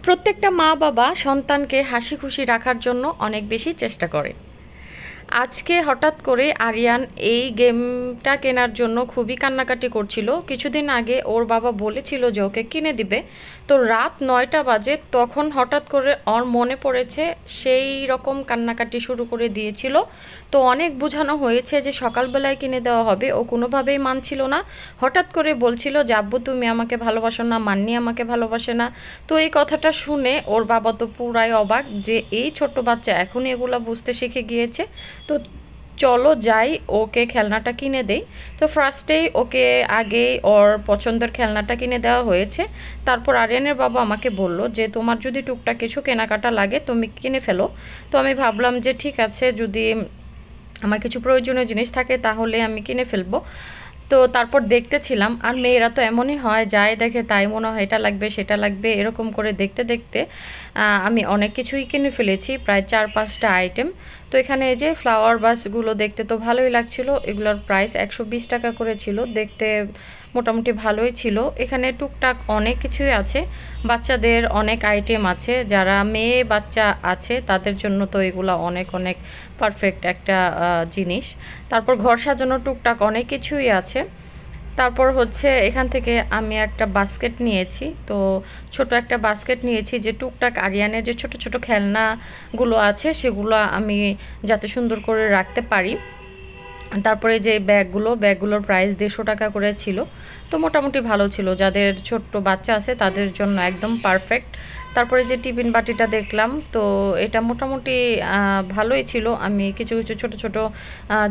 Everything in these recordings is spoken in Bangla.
প্রত্যেকটা মা বাবা সন্তানকে হাসি খুশি রাখার জন্য অনেক বেশি চেষ্টা করে। আজকে হঠাৎ করে আরিয়ান এই গেমটা কেনার জন্য খুবই কান্নাকাটি করছিল। কিছুদিন আগে ওর বাবা বলেছিল যে ওকে কিনে দিবে, তো রাত 9টা বাজে তখন হঠাৎ করে ওর মনে পড়েছে, সেই রকম কান্নাকাটি শুরু করে দিয়েছিল। তো অনেক বোঝানো হয়েছে যে সকালবেলায় কিনে দেওয়া হবে, ও কোনোভাবেই মানছিল না। হঠাৎ করে বলছিল যে আব্বু তুমি আমাকে ভালোবাসো না, মান্নি আমাকে ভালোবাসে না। তো এই কথাটা শুনে ওর বাবা তো পুরাই অবাক যে এই ছোট্ট বাচ্চা এখনই এগুলা বুঝতে শিখে গিয়েছে। তো চলো যাই, ওকে খেলনাটা কিনে দেই। তো ফার্স্টেই ওকে আগেই ওর পছন্দের খেলনাটা কিনে দেওয়া হয়েছে। তারপর আরিয়ানের বাবা আমাকে বলল যে তোমার যদি টুকটাক কিছু কেনাকাটা লাগে তুমি কিনে ফেলো। তো আমি ভাবলাম যে ঠিক আছে, যদি আমার কিছু প্রয়োজনীয় জিনিস থাকে তাহলে আমি কিনে ফেলবো। তো তারপর দেখতেছিলাম, আর মেয়েরা তো এমনই হয়, যাই দেখে তাই মনে হয় এটা লাগবে সেটা লাগবে, এরকম করে দেখতে দেখতে আমি অনেক কিছুই কিনে ফেলেছি, প্রায় 4-5টা আইটেম। তো এখানে এই যে ফ্লাওয়ার বাসগুলো দেখতে তো ভালোই লাগছিল, এগুলোর প্রাইস 120 টাকা করে ছিল, দেখতে মোটামুটি ভালোই ছিল। এখানে টুকটাক অনেক কিছুই আছে, বাচ্চাদের অনেক আইটেম আছে, যারা মেয়ে বাচ্চা আছে তাদের জন্য তো এগুলো অনেক অনেক পারফেক্ট একটা জিনিস। তারপর ঘর সাজানোর টুকটাক অনেক কিছুই আছে। তারপর হচ্ছে এখান থেকে আমি একটা বাস্কেট নিয়েছি, তো ছোট একটা বাস্কেট নিয়েছি যে টুকটাক আরিয়ানের যে ছোট ছোট খেলনাগুলো আছে সেগুলো আমি যাতে সুন্দর করে রাখতে পারি। তারপরে যে ব্যাগগুলোর প্রাইস 150 টাকা করে ছিল। তো মোটামুটি ভালো ছিল, যাদের ছোট্ট বাচ্চা আছে তাদের জন্য একদম পারফেক্ট। তারপরে যে টিফিন বাটিটা দেখলাম, তো এটা মোটামুটি ভালোই ছিল। আমি কিছু কিছু ছোট ছোট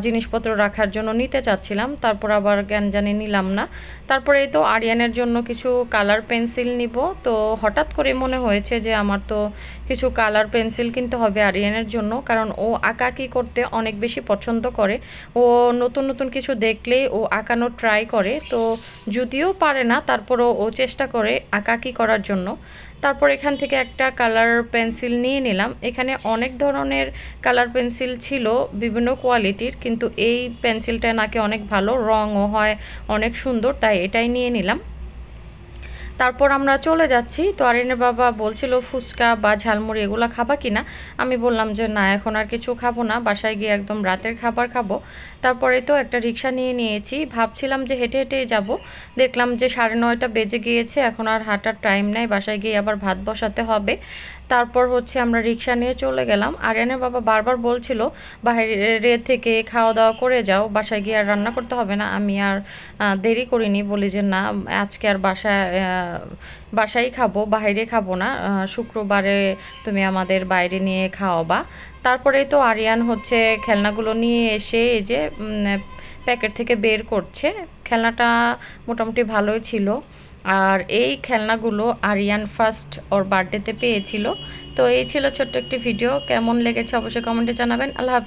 জিনিসপত্র রাখার জন্য নিতে চাচ্ছিলাম, তারপর আবার জ্ঞান জানি নিলাম না। তারপরে এই তো আরিয়ানের জন্য কিছু কালার পেন্সিল নিব। তো হঠাৎ করে মনে হয়েছে যে আমার তো কিছু কালার পেন্সিল কিনতে হবে আরিয়ানের জন্য, কারণ ও আঁকাআঁকি করতে অনেক বেশি পছন্দ করে। ও নতুন নতুন কিছু দেখলেই ও আঁকানোর ট্রাই করে, তো যদিও পারে না তারপরও ও চেষ্টা করে আঁকাআঁকি করার জন্য। তারপর এখান থেকে একটা কালার পেন্সিল নিয়ে নিলাম। এখানে অনেক ধরনের কালার পেন্সিল ছিল, বিভিন্ন কোয়ালিটির, কিন্তু এই পেন্সিলটা নাকি অনেক ভালো, রঙও হয় অনেক সুন্দর, তাই এটাই নিয়ে নিলাম। তারপর আমরা চলে যাচ্ছি। তো আরিনের বাবা বলছিল ফুচকা বা ঝালমুড়ি এগুলো খাবা কিনা। আমি বললাম যে না, এখন আর কিছু খাবো না, বাসায় গিয়ে একদম রাতের খাবার খাবো। তারপরে তো একটা রিক্সা নিয়ে নিয়েছি, ভাবছিলাম যে হেঁটে হেঁটেই যাব। দেখলাম যে 9:30 বেজে গিয়েছে, এখন আর হাঁটার টাইম নেই, বাসায় গিয়ে আবার ভাত বসাতে হবে। তারপর হচ্ছে আমরা রিক্সা নিয়ে চলে গেলাম। আরিয়ানের বাবা বারবার বলছিল বাইরে থেকে খাওয়া দাওয়া করে যাও, বাসায় গিয়ে আর রান্না করতে হবে না। আমি আর দেরি করিনি, বলি যে না, আজকে আর বাসায় খাবো, বাইরে খাবো না, শুক্রবারে তুমি আমাদের বাইরে নিয়ে খাওয়াবা। তারপরে তো আরিয়ান হচ্ছে খেলনাগুলো নিয়ে এসে এই যে প্যাকেট থেকে বের করছে। খেলনাটা মোটামুটি ভালোই ছিল। আর এই খেলনাগুলো আরিয়ান ফার্স্ট ওর বার্থডেতে পেয়েছিল। তো এই ছিল ছোট্ট একটি ভিডিও, কেমন লেগেছে অবশ্যই কমেন্টে জানাবেন। আল্লাহ হাফেজ।